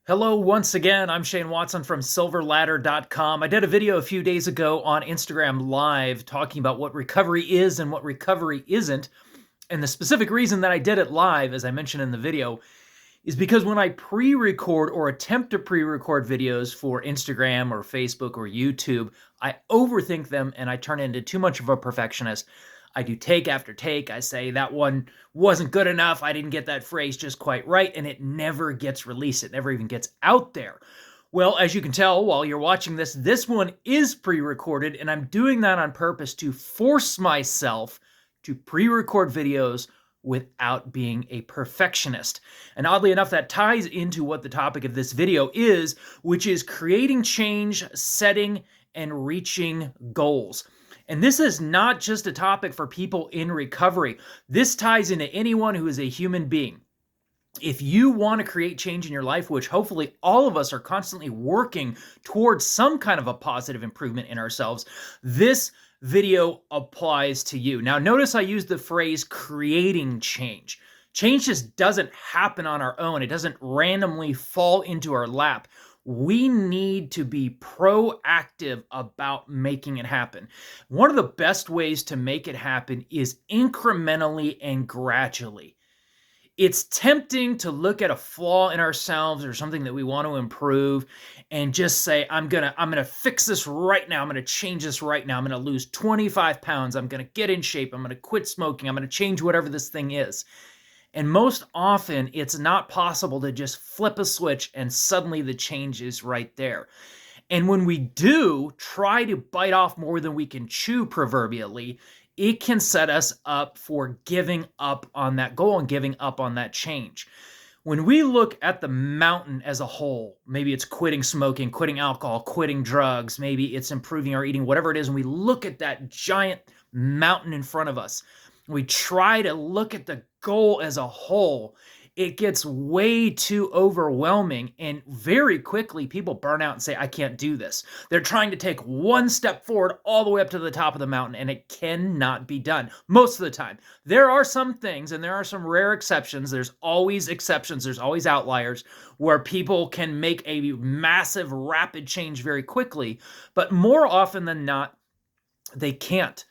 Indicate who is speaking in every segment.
Speaker 1: Hello, once again. I'm Shane Watson from silverladder.com. I did a video a few days ago on Instagram Live talking about what recovery is and what recovery isn't. And the specific reason that I did it live, as I mentioned in the video, is because when I pre-record or attempt to pre-record videos for Instagram or Facebook or YouTube, I overthink them and I turn into too much of a perfectionist. I do take after take. I say that one wasn't good enough. I didn't get that phrase just quite right, and it never gets released. It never even gets out there. Well, as you can tell while you're watching this one is pre-recorded, and I'm doing that on purpose to force myself to pre-record videos without being a perfectionist. And oddly enough, that ties into what the topic of this video is, which is creating change, setting, and reaching goals. And this is not just a topic for people in recovery. This ties into anyone who is a human being. If you want to create change in your life, which hopefully all of us are constantly working towards some kind of a positive improvement in ourselves, this video applies to you. Now, notice I used the phrase creating change. Change just doesn't happen on our own. It doesn't randomly fall into our lap. We need to be proactive about making it happen. One of the best ways to make it happen is incrementally and gradually. It's tempting to look at a flaw in ourselves or something that we want to improve and just say, I'm gonna fix this right now. I'm gonna change this right now. I'm gonna lose 25 pounds. I'm gonna get in shape. I'm gonna quit smoking. I'm gonna change whatever this thing is. And most often, it's not possible to just flip a switch and suddenly the change is right there. And when we do try to bite off more than we can chew, proverbially, it can set us up for giving up on that goal and giving up on that change. When we look at the mountain as a whole, maybe it's quitting smoking, quitting alcohol, quitting drugs, maybe it's improving our eating, whatever it is, and we look at that giant mountain in front of us, we try to look at the goal as a whole, it gets way too overwhelming, and very quickly people burn out and say, I can't do this. They're trying to take one step forward all the way up to the top of the mountain, and it cannot be done most of the time. There are some things, and there are some rare exceptions. There's always exceptions. There's always outliers where people can make a massive, rapid change very quickly, but more often than not, they can't.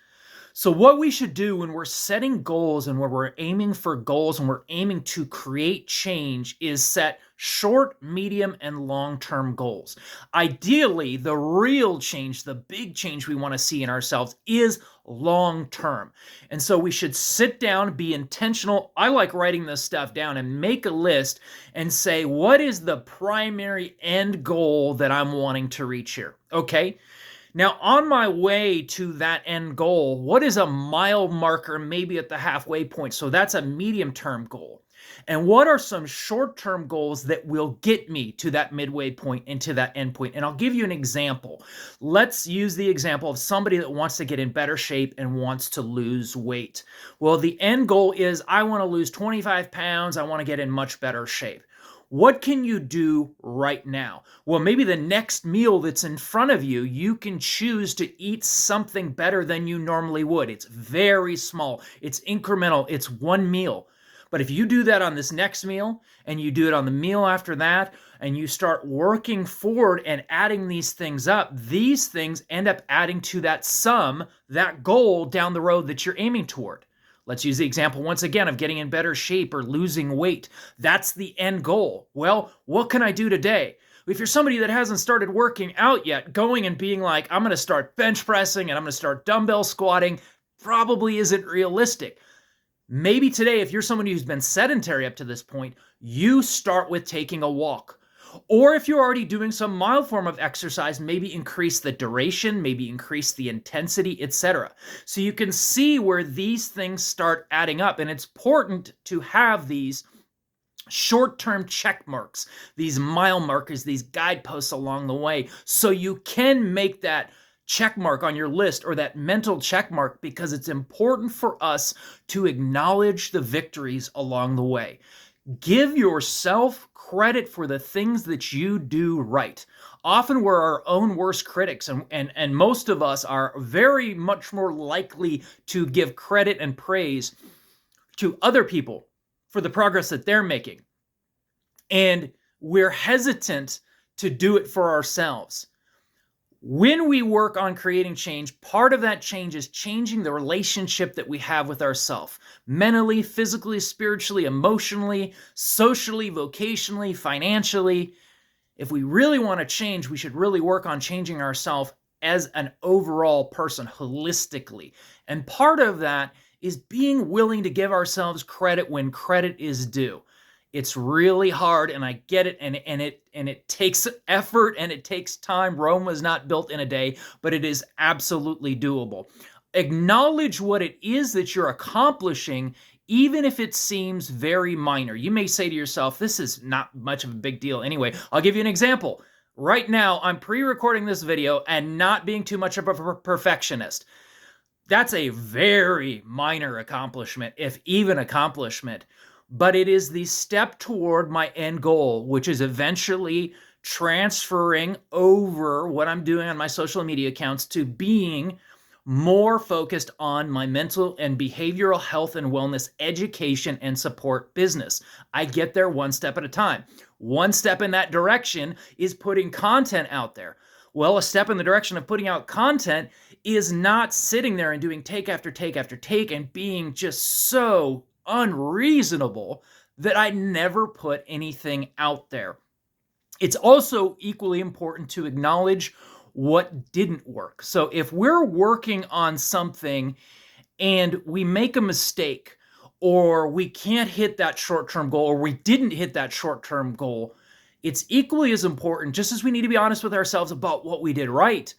Speaker 1: So what we should do when we're setting goals and when we're aiming for goals and we're aiming to create change is set short, medium, and long-term goals. Ideally, the real change, the big change we want to see in ourselves is long-term. And so we should sit down, be intentional. I like writing this stuff down and make a list and say, what is the primary end goal that I'm wanting to reach here? Okay. Now, on my way to that end goal, what is a mile marker maybe at the halfway point? So that's a medium-term goal. And what are some short-term goals that will get me to that midway point and to that end point? And I'll give you an example. Let's use the example of somebody that wants to get in better shape and wants to lose weight. Well, the end goal is I want to lose 25 pounds. I want to get in much better shape. What can you do right now? Well, maybe the next meal that's in front of you, you can choose to eat something better than you normally would. It's very small. It's incremental. It's one meal. But if you do that on this next meal and you do it on the meal after that and you start working forward and adding these things up, these things end up adding to that sum, that goal down the road that you're aiming toward. Let's use the example once again of getting in better shape or losing weight. That's the end goal. Well, what can I do today? If you're somebody that hasn't started working out yet, going and being like, I'm going to start bench pressing and I'm going to start dumbbell squatting, probably isn't realistic. Maybe today, if you're someone who's been sedentary up to this point, you start with taking a walk. Or if you're already doing some mild form of exercise, maybe increase the duration, maybe increase the intensity, etc. So you can see where these things start adding up. And it's important to have these short-term check marks, these mile markers, these guideposts along the way, so you can make that check mark on your list or that mental check mark, because it's important for us to acknowledge the victories along the way. Give yourself credit for the things that you do right. Often we're our own worst critics, and most of us are very much more likely to give credit and praise to other people for the progress that they're making. And we're hesitant to do it for ourselves. When we work on creating change, part of that change is changing the relationship that we have with ourselves, mentally, physically, spiritually, emotionally, socially, vocationally, financially. If we really want to change, we should really work on changing ourselves as an overall person holistically. And part of that is being willing to give ourselves credit when credit is due. It's really hard, and I get it, and it takes effort and it takes time. Rome was not built in a day, but it is absolutely doable. Acknowledge what it is that you're accomplishing, even if it seems very minor. You may say to yourself, this is not much of a big deal anyway. I'll give you an example. Right now, I'm pre-recording this video and not being too much of a perfectionist. That's a very minor accomplishment, if even accomplishment. But it is the step toward my end goal, which is eventually transferring over what I'm doing on my social media accounts to being more focused on my mental and behavioral health and wellness education and support business. I get there one step at a time. One step in that direction is putting content out there. Well, a step in the direction of putting out content is not sitting there and doing take after take after take and being just so unreasonable that I never put anything out there. It's also equally important to acknowledge what didn't work. So if we're working on something and we make a mistake, or we can't hit that short-term goal, or we didn't hit that short-term goal, it's equally as important, just as we need to be honest with ourselves about what we did right,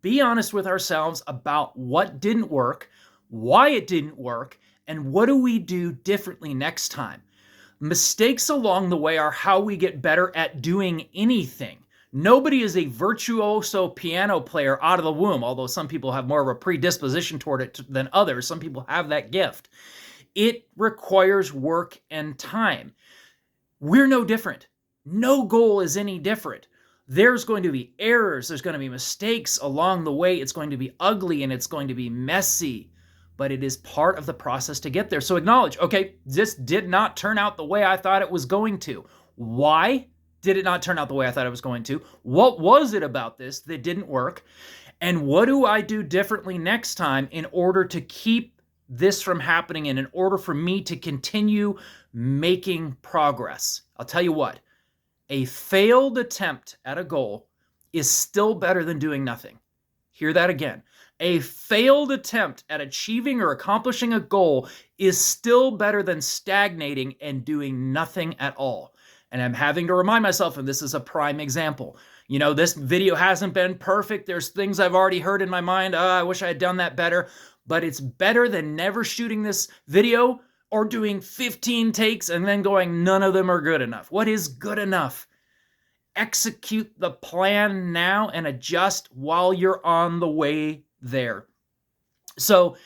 Speaker 1: be honest with ourselves about what didn't work, why it didn't work, and what do we do differently next time? Mistakes along the way are how we get better at doing anything. Nobody is a virtuoso piano player out of the womb, although some people have more of a predisposition toward it than others. Some people have that gift. It requires work and time. We're no different. No goal is any different. There's going to be errors. There's going to be mistakes along the way. It's going to be ugly and it's going to be messy. But it is part of the process to get there. So acknowledge, okay, this did not turn out the way I thought it was going to. Why did it not turn out the way I thought it was going to? What was it about this that didn't work? And what do I do differently next time in order to keep this from happening and in order for me to continue making progress? I'll tell you what, a failed attempt at a goal is still better than doing nothing. Hear that again. A failed attempt at achieving or accomplishing a goal is still better than stagnating and doing nothing at all. And I'm having to remind myself, and this is a prime example. You know, this video hasn't been perfect. There's things I've already heard in my mind. I wish I had done that better. But it's better than never shooting this video or doing 15 takes and then going, none of them are good enough. What is good enough? Execute the plan now and adjust while you're on the way there. So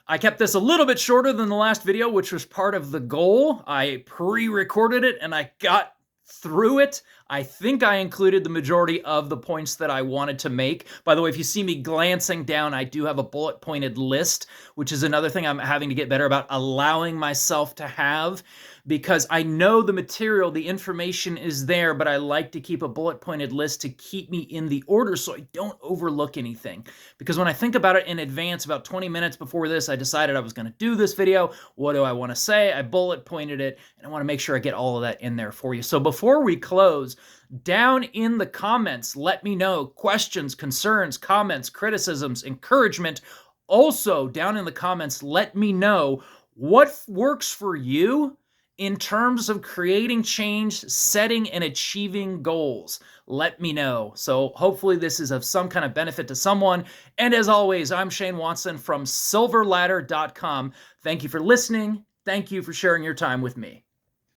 Speaker 1: I kept this a little bit shorter than the last video, which was part of the goal. I pre-recorded it and I got through it. I think I included the majority of the points that I wanted to make. By the way, if you see me glancing down, I do have a bullet pointed list, which is another thing I'm having to get better about allowing myself to have, because I know the material, the information is there, but I like to keep a bullet pointed list to keep me in the order so I don't overlook anything. Because when I think about it in advance, about 20 minutes before this, I decided I was going to do this video. What do I want to say? I bullet pointed it, and I want to make sure I get all of that in there for you. So before we close, down in the comments, let me know questions, concerns, comments, criticisms, encouragement. Also, down in the comments, let me know what works for you in terms of creating change, setting, and achieving goals. Let me know. So hopefully this is of some kind of benefit to someone. And as always, I'm Shane Watson from silverladder.com. Thank you for listening. Thank you for sharing your time with me.